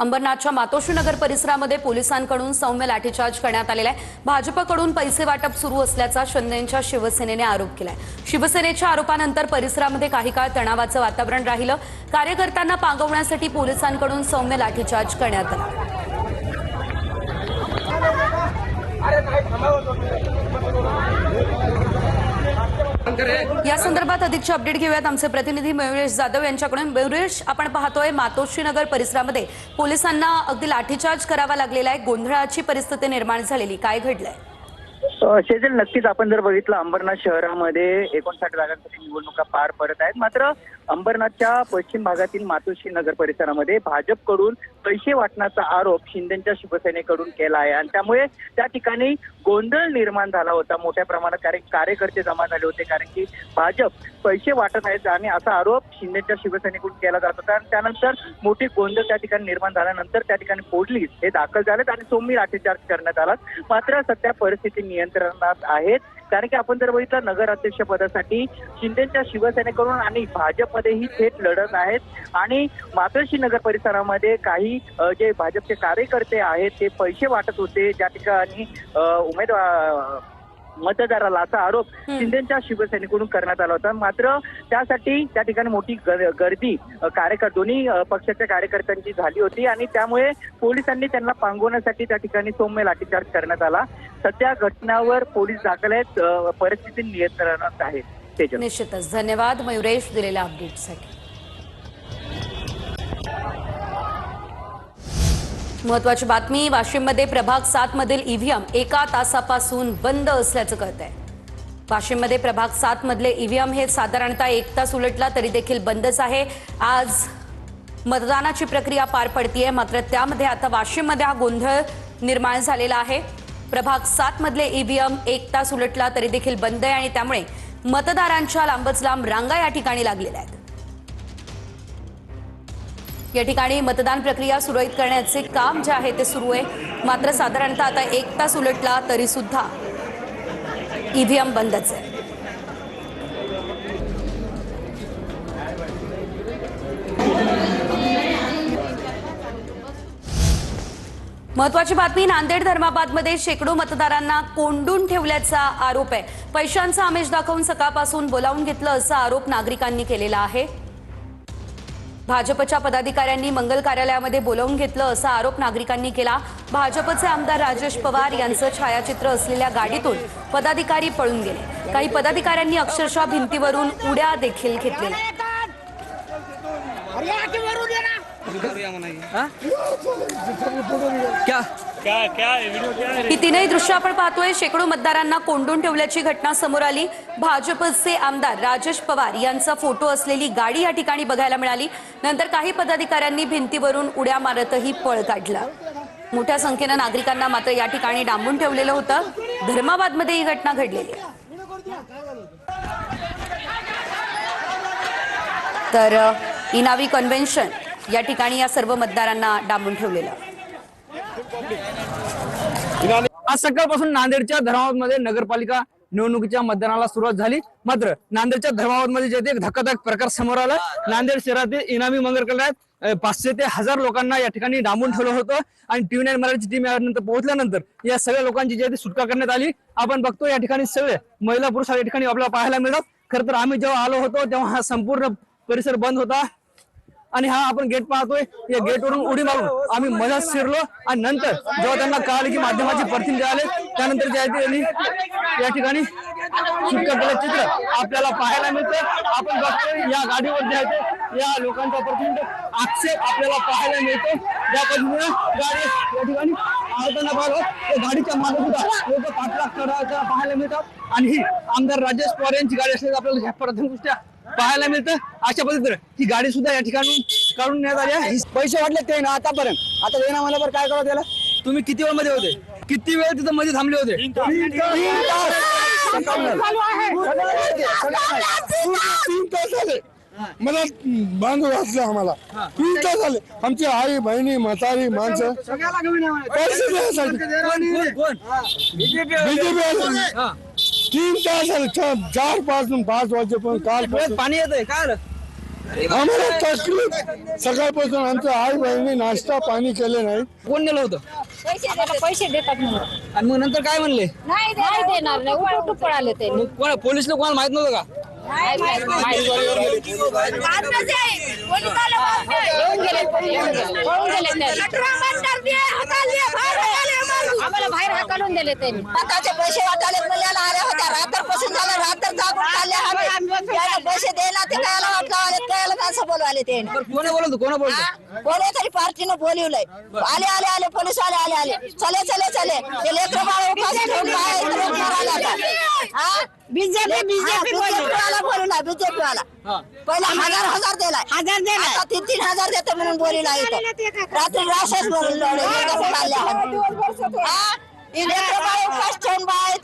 अंबरनाथच्या मातोश्रीनगर परिसरामध्ये पोलिसांकडून सौम्य लाठीचार्ज करण्यात आलेला आहे। भाजपकडून पैसे वाटप सुरू असल्याचा शिंदेंच्या शिवसेनेने आरोप केलाय। शिवसेनेच्या आरोपानंतर परिसरामध्ये काही काळ तणावाचं वातावरण राहिलं। कार्यकर्त्यांना पांगवण्यासाठी पोलिसांकडून सौम्य लाठीचार्ज करण्यात आला। या संदर्भात अधिकची अपडेट घेऊयात आमचे प्रतिनिधी मयुरेश जाधव यांच्याकडून। मयुरेश, आपण पाहतोय मातोश्रीनगर परिसरामध्ये पोलिसांना अगदी लाठीचार्ज करावा लागलेला आहे, गोंधळाची परिस्थिती निर्माण झालेली, काय घडलंय? शेजल, नक्कीच आपण जर बघितलं अंबरनाथ शहरामध्ये 59 जागांसाठी निवडणुका पार पडत आहेत। मात्र अंबरनाथच्या पश्चिम भागातील मातोश्री नगर परिसरामध्ये भाजपकडून पैसे वाटण्याचा आरोप शिंदेंच्या शिवसेनेकडून केला आहे आणि त्यामुळे त्या ठिकाणी गोंधळ निर्माण झाला होता। मोठ्या प्रमाणात कार्यकर्ते जमा झाले होते, कारण की भाजप पैसे वाटत आहेत आणि असा आरोप शिंदेंच्या शिवसेनेकडून केला जात होता। आणि त्यानंतर मोठी गोंधळ त्या ठिकाणी निर्माण झाल्यानंतर त्या ठिकाणी पोलीस हे दाखल झालेत आणि सौम्य लाठीचार्ज करण्यात आला। मात्र सध्या परिस्थिती नियंत्रणात आहेत, कारण की आपण जर बघितलं नगराध्यक्ष पदासाठी शिंदेंच्या शिवसेनेकडून आणि भाजपमध्येही थेट लढत आहेत आणि मातोश्री नगर परिसरामध्ये काही जे भाजपचे कार्यकर्ते आहेत ते पैसे वाटत होते, ज्या ठिकाणी मतदाराला असा आरोप शिंदेंच्या शिवसेनेकडून करण्यात आला होता। मात्र त्यासाठी त्या ठिकाणी मोठी गर्दी दोन्ही पक्षाच्या कार्यकर्त्यांची झाली होती आणि त्यामुळे पोलिसांनी त्यांना पांगवण्यासाठी त्या ठिकाणी सौम्य लाठीचार्ज करण्यात आला। सध्या घटनावर पोलीस दाखल आहेत, परिस्थिती नियंत्रणात आहे। निश्चितच धन्यवाद मयुरेश दिलेल्या अपडेटसाठी। महत्वाची बातमी, वाशिममध्ये प्रभाग 7 मधील ईव्हीएम एका तासापासून बंद असल्याचं कळतंय। वाशिममध्ये प्रभाग 7 मधले ईव्हीएम हे साधारणतः 1 तास उलटला तरी देखील बंदच आहे। आज मतदानाची प्रक्रिया पार पडतीये, मात्र त्यामध्ये आता वाशिममध्ये हा गोंधळ निर्माण झालेला आहे। प्रभाग 7 मधले ईव्हीएम 1 तास उलटला तरी देखील बंद आहे आणि त्यामुळे मतदारांच्या लांबच लांब रांगा या ठिकाणी लागलेल्या आहेत। या ठिकाणी मतदान प्रक्रिया सुरळीत करण्याचे काम जे आहे ते सुरू आहे, मात्र साधारणतः आता 1 तास उलटला तरी सुद्धा ईव्हीएम बंदच आहे। महत्वाची बातमी, नांदेड धर्माबादमध्ये शेकडो मतदारांना कोंडून ठेवल्याचा आरोप आहे। पैशांचा आमिष दाखवून सकाळपासून बोलावून घेतलं असा आरोप नागरिकांनी केलेला आहे। भाजपच्या पदाधिकाऱ्यांनी मंगल कार्यालयामध्ये बोलावून घेतलं असा आरोप नागरिकांनी केला। भाजपचे आमदार राजेश पवार यांचं छायाचित्र असलेल्या गाडीतून पदाधिकारी पळून गेले। काही पदाधिकाऱ्यांनी अक्षरशः भिंतीवरून उड्या देखील घेतल्या। ही तीनही दृश्य आपण पाहतोय। शेकडो मतदारांना कोंडून ठेवल्याची घटना समोर आली। भाजपचे आमदार राजेश पवार यांचा फोटो असलेली गाडी या ठिकाणी बघायला मिळाली। नंतर काही पदाधिकाऱ्यांनी भिंतीवरून उड्या मारतही पळ काढला। मोठ्या संख्येनं नागरिकांना मात्र या ठिकाणी डांबून ठेवलेलं होतं। धर्माबादमध्ये ही घटना घडलेली आहे। तर इनावी कन्व्हेन्शन या ठिकाणी या सर्व मतदारांना डांबून ठेवलेलं। आज सकाळपासून नांदेडच्या धर्माबादमध्ये नगरपालिका निवडणुकीच्या मतदानाला सुरुवात झाली। मात्र नांदेडच्या धर्माबादमध्ये जे एक धक्कादायक प्रकार समोर आला। नांदेड शहरातील इनामी मंगल कार्यालयात 500 ते 1000 लोकांना या ठिकाणी डांबून ठेवलं होतं आणि TV9 मराठीची टीम यानंतर पोहोचल्यानंतर या सगळ्या लोकांची जी सुटका करण्यात आली। आपण बघतो या ठिकाणी सगळे महिला पुरुष या ठिकाणी आपल्याला पाहायला मिळतात। खरं तर आम्ही जेव्हा आलो होतो तेव्हा हा संपूर्ण परिसर बंद होता आणि हा आपण गेट पाहतोय, या गेटवरून उडी मारून आम्ही मधात शिरलो आणि नंतर जेव्हा त्यांना कळालं की माध्यमाचे प्रतिनिधी आले त्यानंतर त्यांनी या ठिकाणी सुटका केलं चित्र आपल्याला पाहायला मिळतं। आपण बघतोय या गाडीवर जे आहे या लोकांचा प्रतिनिधी आक्षेप आपल्याला पाहायला मिळतो। या पद्धतीने गाडी या ठिकाणी आळताना पाहिलं, गाडीच्या मागे सुद्धा लोक पाठलाग करायला पाहायला मिळतात आणि ही आमदार राजेश पवार यांची गाडी असल्याचं आपल्याला ह्या प्रथमदृष्ट्या पाहायला मिळतं। अशा पद्धतीने ही गाडी सुद्धा या ठिकाणी काढून नेण्यात आली आहे। पैसे वाटले ते ना आतापर्यंत, आता देणार मला बरं काय करावं त्याला? तुम्ही किती वेळ मध्ये होते? किती वेळ तिथं मध्ये थांबले होते? 3 तास झाले मला बांधून घातलं आम्हाला। 3 तास झाले आमची आई बहिणी म्हातारी माणसं पैसे द्यायसाठी बीजेपी 3 तास झाले, 4-5 वाजेपर्यंत काल पाणी येतंय काय? आम्हाला तकलीफ सकाळपासून आमच्या आई बहिणी नाश्ता पाणी केले नाही. कोण नेलं होतं पैसे देतात म्हणून आणि मग नंतर काय म्हणले? नाही देणार नाही उठून पळाले ते मग कोण पोलीस कोणाला माहित नव्हतं का? येऊन गेले पळून गेले आम्हाला बाहेर हाकलून दिले त्यांनी. स्वतःचे पैसे वाटायला मुलाला आल्या होत्या रात्रपासून झालं रात्र जागून चालले आम्ही त्याला पैसे द्यायला ते कायला वाटलं आले त्याला माणसं बोलवाले ते कोण बोलतो कोण बोलतो? कोणी तरी पार्टीनं बोलवलंय आले आले आले पोलीस आले आले आले चले चले चले ते लेकरं बाळ उपाशी ठेवून बाहेर रोड मारायला आता. बीजेपी वाला बोलवला बीजेपी वाला पहिला 1000 दिलाय 3,000 देते म्हणून बोलवला इथं रात्री राशेच म्हणून लेकरं बाळ उपाशी ठेवून बाहेर